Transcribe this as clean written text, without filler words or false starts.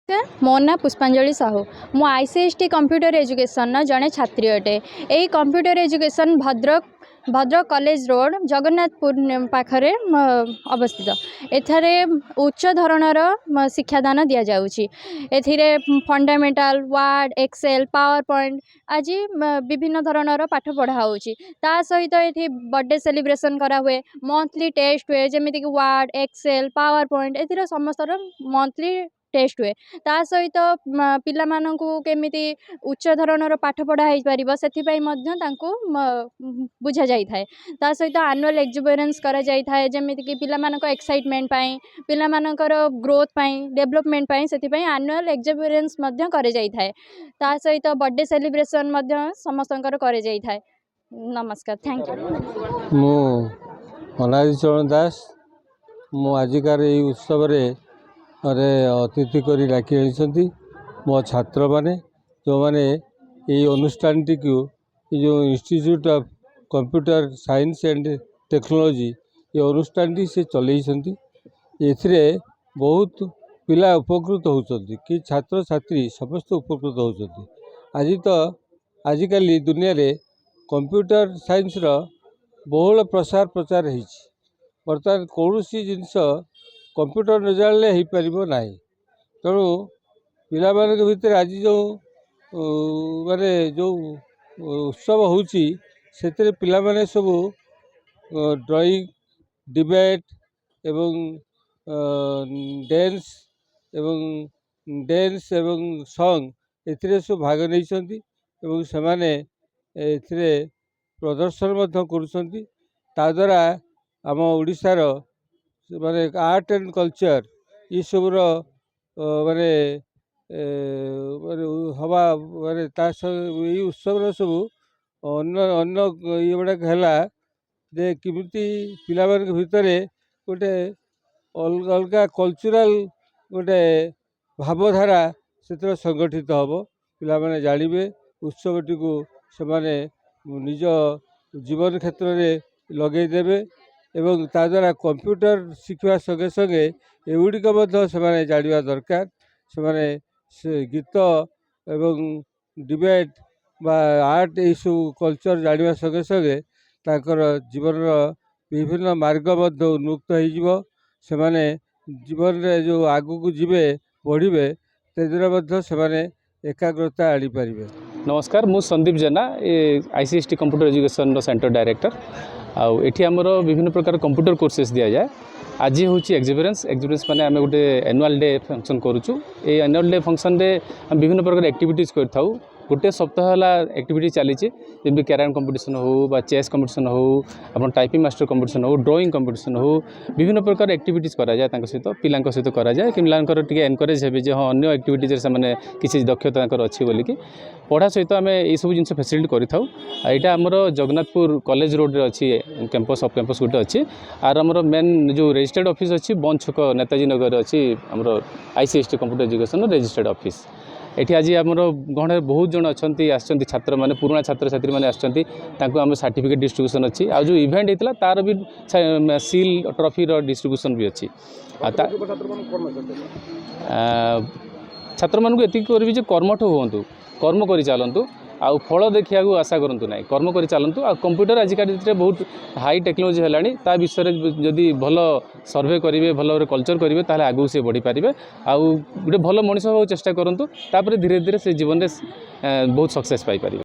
मो ना पुष्पांजलि साहू मु आईसीएसटी कंप्यूटर एजुकेशन जड़े छात्री अटे। यही computer education Bhadrak college road Jagannathpur पाखरे अवस्थित। एथारे उच्च धरणर शिक्षादान दि जाउछि। एथिरे fundamental word Excel PowerPoint आज विभिन्न धरणर पाठ पढ़ा होछि। ता सहित एथि बर्थडे सेलिब्रेशन करा हुए, मंथली टेस्ट हुए, जेमिति कि वर्ड एक्सेल पावर पॉइंट एथिर समस्तर मंथली टेस्ट हुए। ता सहित पिला माननकु केमिति उच्च धरणर पाठ पढ़ा हो पारिबो सेथिपई मध्य तांको बुझा जाई थाए। ता सहित एनुअल एक्सपीरियंस करा जाई थाए, जेमिति कि पिला माननको एक्साइटमेंट पई, पिला मानकर ग्रोथ पई, डेवलपमेंट पई सेथिपई एनुअल एक्सपीरियंस मध्य करे जाई थाए। ता सहित बर्थडे सेलिब्रेशन मध्य समस्तंकर करे जाई थाए। नमस्कार, थैंक यू। मु अनादिचरण दास मु आजिकार ये उत्सव रे अरे अतिथि करी डाकी आनी मो छात्र माने जो माने ये अनुष्ठान टी को जो institute of computer science and technology ये अनुष्ठान टी से चलई एथिरे बहुत पिला उपकृत होउछंती कि छात्र छात्री समस्त उपकृत होउछंती। आज तो आजिकल दुनिया रे कंप्यूटर साइंस रो बहुल प्रसार प्रचार होइछि। बर्तमान कौन सी जिनस कंप्यूटर न जाने हो पार ना। तेणु पिला भितर आज जो माने जो उत्सव होउछि सेतरे पिला माने सब ड्राइंग डिबेट एवं डांस एवं सॉन्ग एथिरे सब भाग नहीं एवं सेमाने एथिरे प्रदर्शन मध्य करुछंती। ता द्वारा आम ओडिशार माने आर्ट एंड कल्चर ये सब माने हवा माने ये उत्सव सब अन्न ये गुड़ाक है जे किमिति पिला भितर गोटे अलग अलग कल्चरल गोटे भावधारा से संगठित हम पिला माने जानिबे उत्सवटी को सेमाने निज जीवन क्षेत्र में लगे देवे एवं ता द्वारा कंप्यूटर शिखा संगे संगे एगुड़िक से जाना दरकार। से गीत एवं डिबेट बा आर्ट यू कल्चर जाना संगे संगे ताकर जीवन विभिन्न मार्ग उन्मुक्त हो जीवन रे जो आगु को जीवे बढ़े से एकाग्रता आनी पारे। नमस्कार, मु संदीप जेना आईसीएसटी कंप्यूटर एजुकेशन सेंटर डायरेक्टर। आठी आमर विभिन्न प्रकार कंप्यूटर कोर्सेस दि जाए। आज हूँ एक्सपीरियंस माने आम गोटे एनुअल डे फंक्शन करूँ। ये एनुअल डे फंक्शन रे हम विभिन्न प्रकार एक्टिविटीज कर गोटे सप्ताह है एक्टिविटी चली जमी कैरम कंपटीशन हो, चेस कंपटीशन हो, आप टाइपिंग मास्टर कंपटीशन हो, ड्राइंग कंपटीशन हो, विभिन्न प्रकार एक्टिविटीज करा जाए सहित पिला सहित करा जाए कि पिलांकर एनकरेज हे हाँ अन्य एक्टिविटीज से किसी दक्षता अच्छी बोलिकी पढ़ा सहित आम ये सब जिन फैसिलिटी करें। आमर जगन्नाथपुर कॉलेज रोड रे अच्छी कैंपस ऑफ कैंपस गोटे अच्छी आर आमर मेन जो रजिस्टर्ड ऑफिस अच्छी बंद छक नेताजी नगर अच्छी आमर आईसीएसटी कंप्यूटर एजुकेशन रजिस्टर्ड ऑफिस। एठी आज आमर गहण बहुत जन अच्छा छात्र माने पुराना छात्र छात्री मैंने आम सर्टिफिकेट डिस्ट्रीब्यूशन अच्छी आ जो इवेंट होता तार भी सील ट्रॉफी डिस्ट्रीब्यूशन भी अच्छी। छात्र मानक एति करी कर्मठ हूँ, कर्म कर चलतु आउ फल देखा आशा करूँ ना, कर्म कर चलतु। आ कंप्यूटर आजिकल बहुत हाई टेक्नोलोजी है ता विषय जदि भल सर्वे करेंगे भल भाव कल्चर करेंगे ताहले आगू से बढ़ी पारे आउ गोटे भल मनीष होगा चेष्टा करूँ। धीरे धीरे से जीवन में बहुत सक्सेस पाई पारे।